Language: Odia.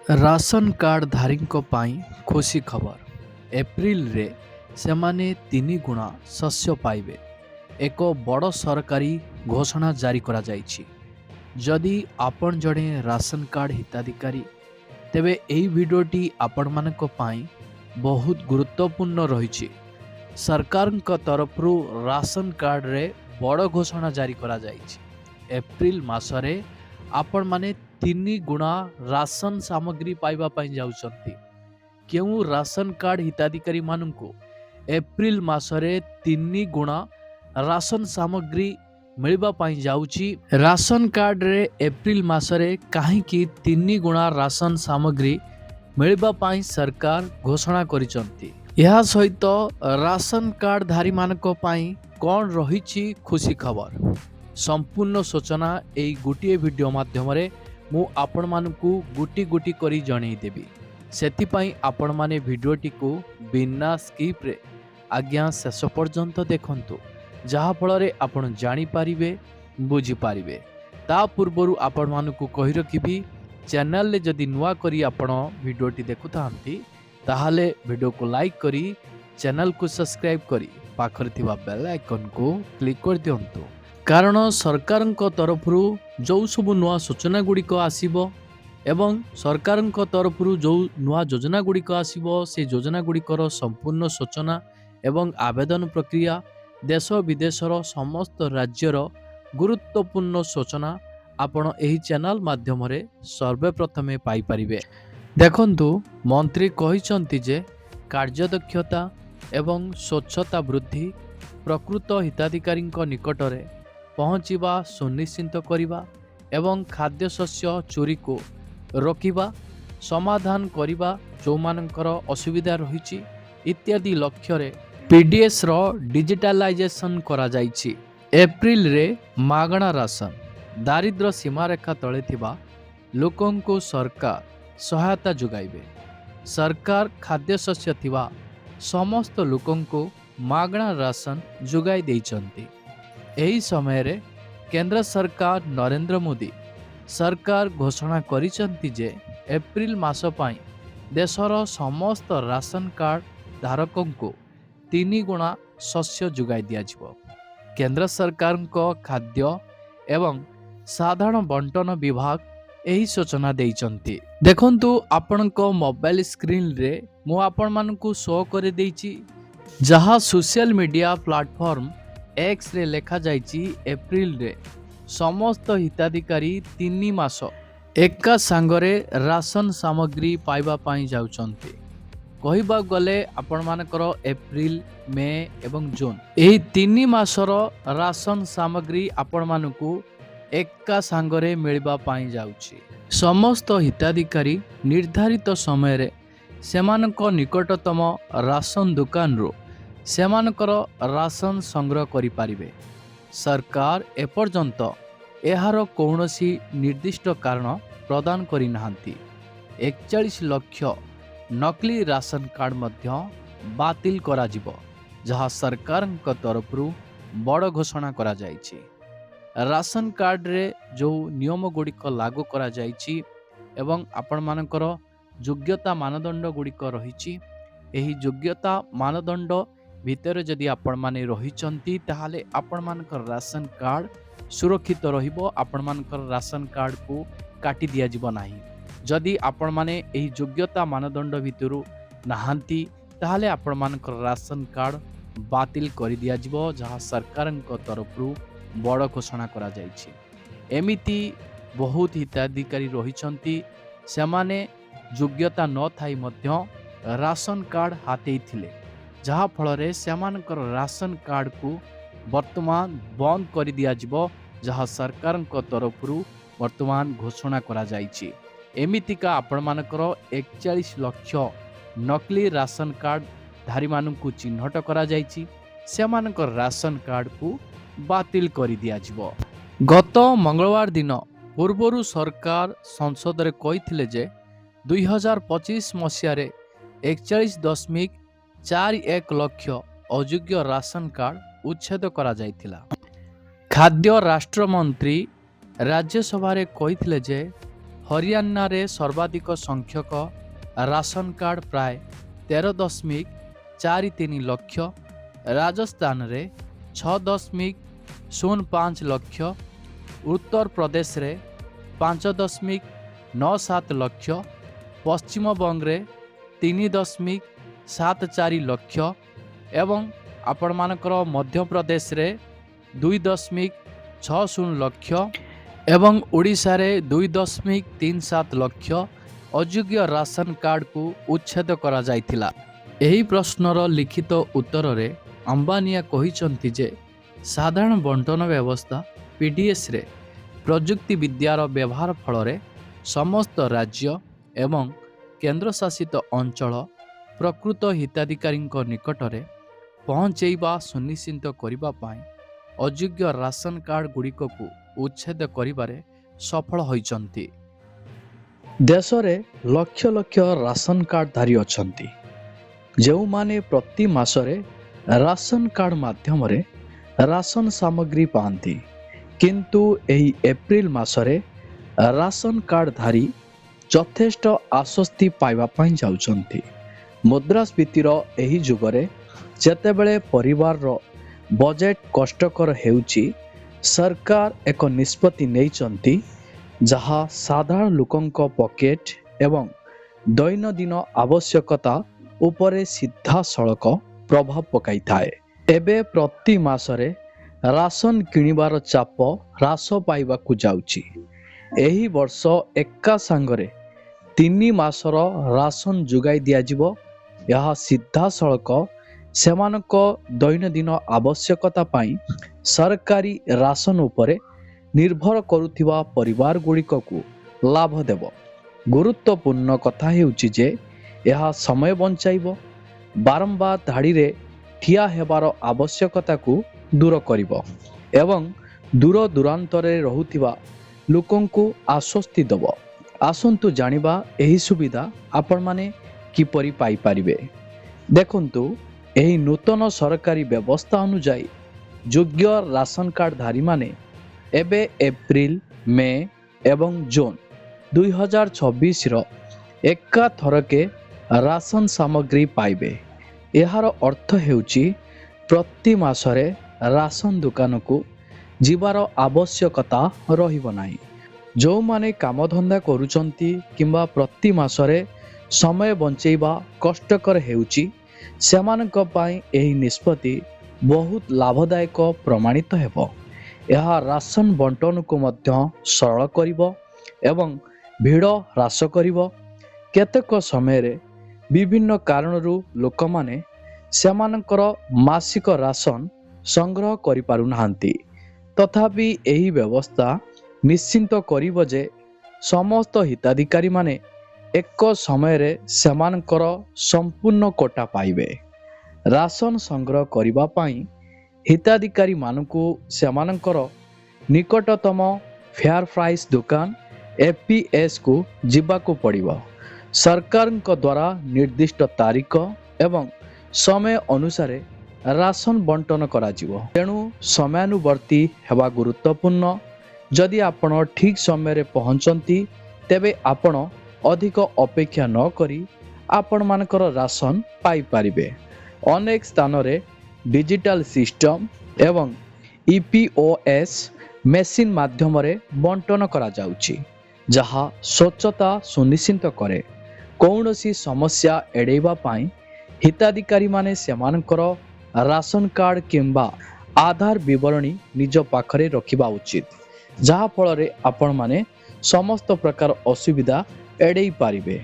ରାସନ କାର୍ଡ ଧାରୀଙ୍କ ପାଇଁ ଖୁସି ଖବର। ଏପ୍ରିଲରେ ସେମାନେ 3 ଗୁଣା ଶସ୍ୟ ପାଇବେ। ଏକ ବଡ଼ ସରକାରୀ ଘୋଷଣା ଜାରି କରାଯାଇଛି। ଯଦି ଆପଣ ଜଣେ ରାସନ କାର୍ଡ ହିତାଧିକାରୀ, ତେବେ ଏହି ଭିଡ଼ିଓଟି ଆପଣମାନଙ୍କ ପାଇଁ ବହୁତ ଗୁରୁତ୍ୱପୂର୍ଣ୍ଣ ରହିଛି। ସରକାରଙ୍କ ତରଫରୁ ରାସନ କାର୍ଡରେ ବଡ଼ ଘୋଷଣା ଜାରି କରାଯାଇଛି। ଏପ୍ରିଲ ମାସରେ ଆପଣମାନେ 3 ଗୁଣା ରାସନ ସାମଗ୍ରୀ ପାଇବା ପାଇଁ ଯାଉଛନ୍ତି। କେଉଁ ରାସନ କାର୍ଡ ହିତାଧିକାରୀମାନଙ୍କୁ ଏପ୍ରିଲ ମାସରେ 3 ଗୁଣା ରାସନ ସାମଗ୍ରୀ ମିଳିବା ପାଇଁ ଯାଉଛି? ରାସନ କାର୍ଡରେ ଏପ୍ରିଲ ମାସରେ କାହିଁକି 3 ଗୁଣା ରାସନ ସାମଗ୍ରୀ ମିଳିବା ପାଇଁ ସରକାର ଘୋଷଣା କରିଛନ୍ତି? ଏହା ସହିତ ରାସନ କାର୍ଡ ଧାରୀମାନଙ୍କ ପାଇଁ କ'ଣ ରହିଛି ଖୁସି ଖବର? ସମ୍ପୂର୍ଣ୍ଣ ସୂଚନା ଏହି ଗୋଟିଏ ଭିଡ଼ିଓ ମାଧ୍ୟମରେ ମୁଁ ଆପଣମାନଙ୍କୁ ଗୋଟି ଗୋଟି କରି ଜଣେଇଦେବି। ସେଥିପାଇଁ ଆପଣମାନେ ଭିଡ଼ିଓଟିକୁ ବିନା ସ୍କିପ୍ରେ ଆଜ୍ଞା ଶେଷ ପର୍ଯ୍ୟନ୍ତ ଦେଖନ୍ତୁ, ଯାହାଫଳରେ ଆପଣ ଜାଣିପାରିବେ, ବୁଝିପାରିବେ। ତା ପୂର୍ବରୁ ଆପଣମାନଙ୍କୁ କହି ରଖିବି, ଚ୍ୟାନେଲରେ ଯଦି ନୂଆ କରି ଆପଣ ଭିଡ଼ିଓଟି ଦେଖୁଥାନ୍ତି, ତାହେଲେ ଭିଡ଼ିଓକୁ ଲାଇକ୍ କରି ଚ୍ୟାନେଲକୁ ସବସ୍କ୍ରାଇବ୍ କରି ପାଖରେ ଥିବା ବେଲ୍ ଆଇକନ୍କୁ କ୍ଲିକ୍ କରିଦିଅନ୍ତୁ। କାରଣ ସରକାରଙ୍କ ତରଫରୁ ଯେଉଁ ସବୁ ନୂଆ ସୂଚନା ଗୁଡ଼ିକ ଆସିବ ଏବଂ ସରକାରଙ୍କ ତରଫରୁ ଯେଉଁ ନୂଆ ଯୋଜନା ଗୁଡ଼ିକ ଆସିବ, ସେ ଯୋଜନା ଗୁଡ଼ିକର ସମ୍ପୂର୍ଣ୍ଣ ସୂଚନା ଏବଂ ଆବେଦନ ପ୍ରକ୍ରିୟା, ଦେଶ ବିଦେଶର ସମସ୍ତ ରାଜ୍ୟର ଗୁରୁତ୍ୱପୂର୍ଣ୍ଣ ସୂଚନା ଆପଣ ଏହି ଚ୍ୟାନେଲ ମାଧ୍ୟମରେ ସର୍ବପ୍ରଥମେ ପାଇପାରିବେ। ଦେଖନ୍ତୁ, ମନ୍ତ୍ରୀ କହିଛନ୍ତି ଯେ କାର୍ଯ୍ୟଦକ୍ଷତା ଏବଂ ସ୍ୱଚ୍ଛତା ବୃଦ୍ଧି, ପ୍ରକୃତ ହିତାଧିକାରୀଙ୍କ ନିକଟରେ ପହଞ୍ଚିବା ସୁନିଶ୍ଚିତ କରିବା ଏବଂ ଖାଦ୍ୟଶସ୍ୟ ଚୋରିକୁ ରୋକିବା, ସମାଧାନ କରିବା, ଯେଉଁମାନଙ୍କର ଅସୁବିଧା ରହିଛି ଇତ୍ୟାଦି ଲକ୍ଷ୍ୟରେ ପିଡିଏସ୍ର ଡିଜିଟାଲାଇଜେସନ୍ କରାଯାଇଛି। ଏପ୍ରିଲରେ ମାଗଣା ରାସନ, ଦାରିଦ୍ର୍ୟ ସୀମାରେଖା ତଳେ ଥିବା ଲୋକଙ୍କୁ ସରକାର ସହାୟତା ଯୋଗାଇବେ। ସରକାର ଖାଦ୍ୟଶସ୍ୟ ଥିବା ସମସ୍ତ ଲୋକଙ୍କୁ ମାଗଣା ରାସନ ଯୋଗାଇ ଦେଇଛନ୍ତି। ଏହି ସମୟରେ କେନ୍ଦ୍ର ସରକାର ନରେନ୍ଦ୍ର ମୋଦି ସରକାର ଘୋଷଣା କରିଛନ୍ତି ଯେ ଏପ୍ରିଲ ମାସ ପାଇଁ ଦେଶର ସମସ୍ତ ରାସନ କାର୍ଡ ଧାରକଙ୍କୁ 3 ଗୁଣା ଶସ୍ୟ ଯୋଗାଇ ଦିଆଯିବ। କେନ୍ଦ୍ର ସରକାରଙ୍କ ଖାଦ୍ୟ ଏବଂ ସାଧାରଣ ବଣ୍ଟନ ବିଭାଗ ଏହି ସୂଚନା ଦେଇଛନ୍ତି। ଦେଖନ୍ତୁ, ଆପଣଙ୍କ ମୋବାଇଲ ସ୍କ୍ରିନରେ ମୁଁ ଆପଣମାନଙ୍କୁ ଶୋ କରିଦେଇଛି, ଯାହା ସୋସିଆଲ ମିଡ଼ିଆ ପ୍ଲାଟଫର୍ମ ଏକ୍ସରେ ଲେଖାଯାଇଛି। ଏପ୍ରିଲରେ ସମସ୍ତ ହିତାଧିକାରୀ 3 ମାସ ଏକା ସାଙ୍ଗରେ ରାସନ ସାମଗ୍ରୀ ପାଇବା ପାଇଁ ଯାଉଛନ୍ତି। କହିବାକୁ ଗଲେ ଆପଣମାନଙ୍କର ଏପ୍ରିଲ, ମେ ଏବଂ ଜୁନ ଏହି 3 ମାସର ରାସନ ସାମଗ୍ରୀ ଆପଣମାନଙ୍କୁ ଏକା ସାଙ୍ଗରେ ମିଳିବା ପାଇଁ ଯାଉଛି। ସମସ୍ତ ହିତାଧିକାରୀ ନିର୍ଦ୍ଧାରିତ ସମୟରେ ସେମାନଙ୍କ ନିକଟତମ ରାସନ ଦୋକାନରୁ ସେମାନଙ୍କର ରାସନ ସଂଗ୍ରହ କରିପାରିବେ। ସରକାର ଏପର୍ଯ୍ୟନ୍ତ ଏହାର କୌଣସି ନିର୍ଦ୍ଦିଷ୍ଟ କାରଣ ପ୍ରଦାନ କରିନାହାନ୍ତି। 41 ଲକ୍ଷ ନକଲି ରାସନ କାର୍ଡ ମଧ୍ୟ ବାତିଲ କରାଯିବ, ଯାହା ସରକାରଙ୍କ ତରଫରୁ ବଡ଼ ଘୋଷଣା କରାଯାଇଛି। ରାସନ କାର୍ଡରେ ଯେଉଁ ନିୟମ ଗୁଡ଼ିକ ଲାଗୁ କରାଯାଇଛି ଏବଂ ଆପଣମାନଙ୍କର ଯୋଗ୍ୟତା ମାନଦଣ୍ଡ ଗୁଡ଼ିକ ରହିଛି, ଏହି ଯୋଗ୍ୟତା ମାନଦଣ୍ଡ ଭିତରେ ଯଦି ଆପଣମାନେ ରହିଛନ୍ତି, ତାହେଲେ ଆପଣମାନଙ୍କର ରାସନ କାର୍ଡ ସୁରକ୍ଷିତ ରହିବ। ଆପଣମାନଙ୍କର ରାସନ କାର୍ଡକୁ କାଟି ଦିଆଯିବ ନାହିଁ। ଯଦି ଆପଣମାନେ ଏହି ଯୋଗ୍ୟତା ମାନଦଣ୍ଡ ଭିତରୁ ନାହାନ୍ତି, ତାହେଲେ ଆପଣମାନଙ୍କର ରାସନ କାର୍ଡ ବାତିଲ କରିଦିଆଯିବ, ଯାହା ସରକାରଙ୍କ ତରଫରୁ ବଡ଼ ଘୋଷଣା କରାଯାଇଛି। ଏମିତି ବହୁତ ହିତାଧିକାରୀ ରହିଛନ୍ତି, ସେମାନେ ଯୋଗ୍ୟତା ନଥାଇ ମଧ୍ୟ ରାସନ କାର୍ଡ ହାତେଇଥିଲେ, ଯାହାଫଳରେ ସେମାନଙ୍କର ରାସନ କାର୍ଡକୁ ବର୍ତ୍ତମାନ ବନ୍ଦ କରିଦିଆଯିବ, ଯାହା ସରକାରଙ୍କ ତରଫରୁ ବର୍ତ୍ତମାନ ଘୋଷଣା କରାଯାଇଛି। ଏମିତିକା ଆପଣମାନଙ୍କର 41 ଲକ୍ଷ ନକଲି ରାସନ କାର୍ଡ ଧାରୀମାନଙ୍କୁ ଚିହ୍ନଟ କରାଯାଇଛି। ସେମାନଙ୍କର ରାସନ କାର୍ଡକୁ ବାତିଲ କରିଦିଆଯିବ। ଗତ ମଙ୍ଗଳବାର ଦିନ ପୂର୍ବରୁ ସରକାର ସଂସଦରେ କହିଥିଲେ ଯେ 2025 ମସିହାରେ 41.41 ଲକ୍ଷ ଅଯୋଗ୍ୟ ରାସନ କାର୍ଡ ଉଚ୍ଛେଦ କରାଯାଇଥିଲା। ଖାଦ୍ୟ ରାଷ୍ଟ୍ରମନ୍ତ୍ରୀ ରାଜ୍ୟସଭାରେ କହିଥିଲେ ଯେ ହରିୟାଣାରେ ସର୍ବାଧିକ ସଂଖ୍ୟକ ରାସନ କାର୍ଡ଼ ପ୍ରାୟ 13.43 ଲକ୍ଷ, ରାଜସ୍ଥାନରେ 6.05 ଲକ୍ଷ, ଉତ୍ତରପ୍ରଦେଶରେ 5.97 ଲକ୍ଷ, ପଶ୍ଚିମବଙ୍ଗରେ 3.74 ଲକ୍ଷ ଏବଂ ଆପଣମାନଙ୍କର ମଧ୍ୟପ୍ରଦେଶରେ 2.60 ଲକ୍ଷ ଏବଂ ଓଡ଼ିଶାରେ 2.37 ଲକ୍ଷ ଅଯୋଗ୍ୟ ରାସନ କାର୍ଡ଼କୁ ଉଚ୍ଛେଦ କରାଯାଇଥିଲା। ଏହି ପ୍ରଶ୍ନର ଲିଖିତ ଉତ୍ତରରେ ଅମ୍ବାନିଆ କହିଛନ୍ତି ଯେ ସାଧାରଣ ବଣ୍ଟନ ବ୍ୟବସ୍ଥା PDSରେ ପ୍ରଯୁକ୍ତି ବିଦ୍ୟାର ବ୍ୟବହାର ଫଳରେ ସମସ୍ତ ରାଜ୍ୟ ଏବଂ କେନ୍ଦ୍ରଶାସିତ ଅଞ୍ଚଳ ପ୍ରକୃତ ହିତାଧିକାରୀଙ୍କ ନିକଟରେ ପହଞ୍ଚାଇବା ସୁନିଶ୍ଚିତ କରିବା ପାଇଁ ଅଯୋଗ୍ୟ ରାସନ କାର୍ଡ଼ ଗୁଡ଼ିକକୁ ଉଚ୍ଛେଦ କରିବାରେ ସଫଳ ହୋଇଛନ୍ତି। ଦେଶରେ ଲକ୍ଷ ଲକ୍ଷ ରାସନ କାର୍ଡ଼ଧାରୀ ଅଛନ୍ତି, ଯେଉଁମାନେ ପ୍ରତି ମାସରେ ରାସନ କାର୍ଡ଼ ମାଧ୍ୟମରେ ରାସନ ସାମଗ୍ରୀ ପାଆନ୍ତି, କିନ୍ତୁ ଏହି ଏପ୍ରିଲ ମାସରେ ରାସନ କାର୍ଡ଼ଧାରୀ ଯଥେଷ୍ଟ ଆଶ୍ୱସ୍ତି ପାଇବା ପାଇଁ ଯାଉଛନ୍ତି। ମୁଦ୍ରାସ୍ଫୀତିର ଏହି ଯୁଗରେ ଯେତେବେଳେ ପରିବାରର ବଜେଟ୍ କଷ୍ଟକର ହେଉଛି, ସରକାର ଏକ ନିଷ୍ପତ୍ତି ନେଇଛନ୍ତି ଯାହା ସାଧାରଣ ଲୋକଙ୍କ ପକେଟ୍ ଏବଂ ଦୈନନ୍ଦିନ ଆବଶ୍ୟକତା ଉପରେ ସିଧାସଳଖ ପ୍ରଭାବ ପକାଇଥାଏ। ଏବେ ପ୍ରତି ମାସରେ ରାସନ କିଣିବାର ଚାପ ହ୍ରାସ ପାଇବାକୁ ଯାଉଛି। ଏହି ବର୍ଷ ଏକା ସାଙ୍ଗରେ 3 ମାସର ରାସନ ଯୋଗାଇ ଦିଆଯିବ। ଏହା ସିଧାସଳଖ ସେମାନଙ୍କ ଦୈନନ୍ଦିନ ଆବଶ୍ୟକତା ପାଇଁ ସରକାରୀ ରାସନ ଉପରେ ନିର୍ଭର କରୁଥିବା ପରିବାରଗୁଡ଼ିକକୁ ଲାଭ ଦେବ। ଗୁରୁତ୍ୱପୂର୍ଣ୍ଣ କଥା ହେଉଛି ଯେ ଏହା ସମୟ ବଞ୍ଚାଇବ, ବାରମ୍ବାର ଧାଡ଼ିରେ ଠିଆ ହେବାର ଆବଶ୍ୟକତାକୁ ଦୂର କରିବ ଏବଂ ଦୂର ଦୂରାନ୍ତରେ ରହୁଥିବା ଲୋକଙ୍କୁ ଆଶ୍ୱସ୍ତି ଦେବ। ଆସନ୍ତୁ ଜାଣିବା ଏହି ସୁବିଧା ଆପଣମାନେ କିପରି ପାଇପାରିବେ। ଦେଖନ୍ତୁ, ଏହି ନୂତନ ସରକାରୀ ବ୍ୟବସ୍ଥା ଅନୁଯାୟୀ ଯୋଗ୍ୟ ରାସନ କାର୍ଡ଼ଧାରୀମାନେ ଏବେ ଏପ୍ରିଲ, ମେ ଏବଂ ଜୁନ 2024ର ଏକାଥରକେ ରାସନ ସାମଗ୍ରୀ ପାଇବେ। ଏହାର ଅର୍ଥ ହେଉଛି ପ୍ରତି ମାସରେ ରାସନ ଦୋକାନକୁ ଯିବାର ଆବଶ୍ୟକତା ରହିବ ନାହିଁ। ଯେଉଁମାନେ କାମଧନ୍ଦା କରୁଛନ୍ତି କିମ୍ବା ପ୍ରତି ମାସରେ ସମୟ ବଞ୍ଚାଇବା କଷ୍ଟକର ହେଉଛି, ସେମାନଙ୍କ ପାଇଁ ଏହି ନିଷ୍ପତ୍ତି ବହୁତ ଲାଭଦାୟକ ପ୍ରମାଣିତ ହେବ। ଏହା ରାସନ ବଣ୍ଟନକୁ ମଧ୍ୟ ସରଳ କରିବ ଏବଂ ଭିଡ଼ ହ୍ରାସ କରିବ। କେତେକ ସମୟରେ ବିଭିନ୍ନ କାରଣରୁ ଲୋକମାନେ ସେମାନଙ୍କର ମାସିକ ରାସନ ସଂଗ୍ରହ କରିପାରୁନାହାନ୍ତି। ତଥାପି ଏହି ବ୍ୟବସ୍ଥା ନିଶ୍ଚିତ କରିବ ଯେ ସମସ୍ତ ହିତାଧିକାରୀମାନେ ଏକ ସମୟରେ ସେମାନଙ୍କର ସମ୍ପୂର୍ଣ୍ଣ କୋଟା ପାଇବେ। ରାସନ ସଂଗ୍ରହ କରିବା ପାଇଁ ହିତାଧିକାରୀମାନଙ୍କୁ ସେମାନଙ୍କର ନିକଟତମ ଫେୟାର ପ୍ରାଇସ୍ ଦୋକାନ FPSକୁ ଯିବାକୁ ପଡ଼ିବ। ସରକାରଙ୍କ ଦ୍ୱାରା ନିର୍ଦ୍ଦିଷ୍ଟ ତାରିଖ ଏବଂ ସମୟ ଅନୁସାରେ ରାସନ ବଣ୍ଟନ କରାଯିବ, ତେଣୁ ସମୟାନୁବର୍ତ୍ତୀ ହେବା ଗୁରୁତ୍ୱପୂର୍ଣ୍ଣ। ଯଦି ଆପଣ ଠିକ୍ ସମୟରେ ପହଞ୍ଚନ୍ତି, ତେବେ ଆପଣ ଅଧିକ ଅପେକ୍ଷା ନ କରି ଆପଣମାନଙ୍କର ରାସନ ପାଇପାରିବେ। ଅନେକ ସ୍ଥାନରେ ଡିଜିଟାଲ ସିଷ୍ଟମ ଏବଂ EPOS ମେସିନ୍ ମାଧ୍ୟମରେ ବଣ୍ଟନ କରାଯାଉଛି, ଯାହା ସ୍ୱଚ୍ଛତା ସୁନିଶ୍ଚିତ କରେ। କୌଣସି ସମସ୍ୟା ଏଡ଼ାଇବା ପାଇଁ ହିତାଧିକାରୀମାନେ ସେମାନଙ୍କର ରାସନ କାର୍ଡ଼ କିମ୍ବା ଆଧାର ବିବରଣୀ ନିଜ ପାଖରେ ରଖିବା ଉଚିତ, ଯାହାଫଳରେ ଆପଣମାନେ ସମସ୍ତ ପ୍ରକାର ଅସୁବିଧା ଏଡ଼ାଇ ପାରିବେ।